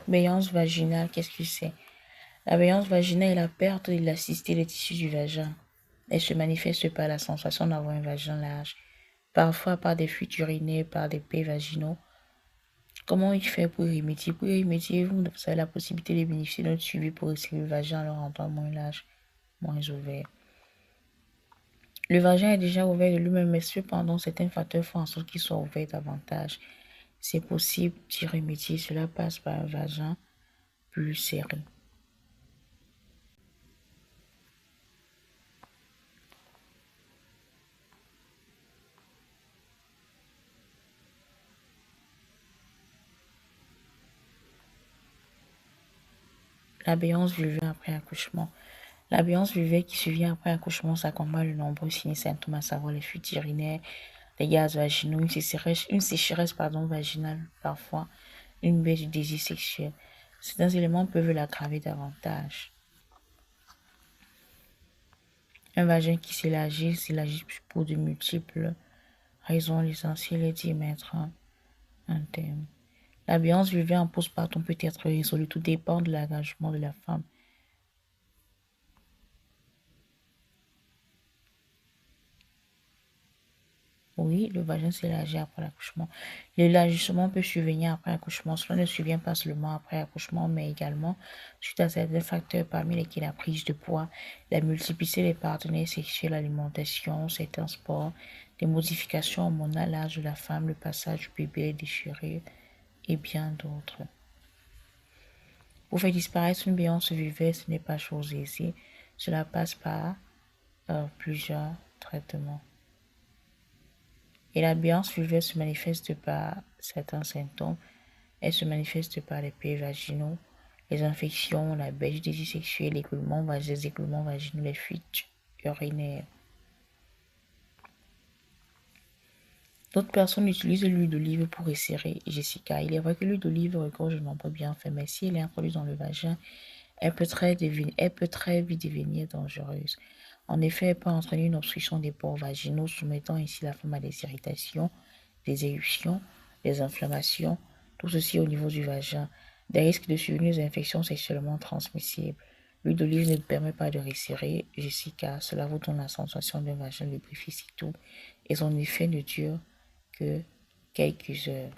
Béance vaginale, qu'est-ce que c'est? La béance vaginale est la perte de l'élasticité des tissus du vagin. Elle se manifeste par la sensation d'avoir un vagin large, parfois par des fuites urinaires, par des pets vaginaux. Comment il fait pour y remédier? Pour y remédier, vous avez la possibilité de bénéficier d'un suivi pour resserrer le vagin en le rendant moins large, moins ouvert. Le vagin est déjà ouvert de lui-même, mais cependant, certains facteurs font en sorte qu'il soit ouvert davantage. C'est possible d'y remédier. Cela passe par un vagin plus serré. La béance vulvaire après accouchement. La béance vulvaire qui survient après accouchement s'accompagne de nombreux signes et symptômes, à savoir les fuites urinaires, les gaz vaginaux, une sécheresse vaginale parfois, une baisse du désir sexuel. Certains éléments peuvent l'aggraver davantage. Un vagin qui s'élargit pour de multiples raisons. L'essentiel est d'y mettre un terme. La béance vulvaire en postpartum peut être résolue, tout dépend de l'engagement de la femme. Oui, le vagin s'élargit après l'accouchement. L'élargissement peut survenir après l'accouchement. Cela ne survient pas seulement après l'accouchement, mais également suite à certains facteurs parmi lesquels la prise de poids, la multiplicité des partenaires sexuels, l'alimentation, certains sports, des modifications hormonales, l'âge de la femme, le passage du bébé, les déchirures et bien d'autres. Pour faire disparaître une béance vulvaire, ce n'est pas chose aisée. Cela passe par plusieurs traitements. Et la béance vulvaire se manifeste par certains symptômes. Elle se manifeste par les plaies vaginaux, les infections, la baisse du désir sexuel, les écoulements vaginaux, les fuites urinaires. D'autres personnes utilisent l'huile d'olive pour resserrer. Jessica, il est vrai que l'huile d'olive regorge de nombreux bienfaits, mais si elle est introduite dans le vagin, elle peut très vite devenir dangereuse. En effet, elle peut entraîner une obstruction des pores vaginaux, soumettant ainsi la femme à des irritations, des éruptions, des inflammations, tout ceci au niveau du vagin, des risques de survenir des infections sexuellement transmissibles. L'huile d'olive ne permet pas de resserrer, Jessica. Cela vous donne la sensation d'un vagin lubrifié et tout, et son effet ne dure que quelques heures.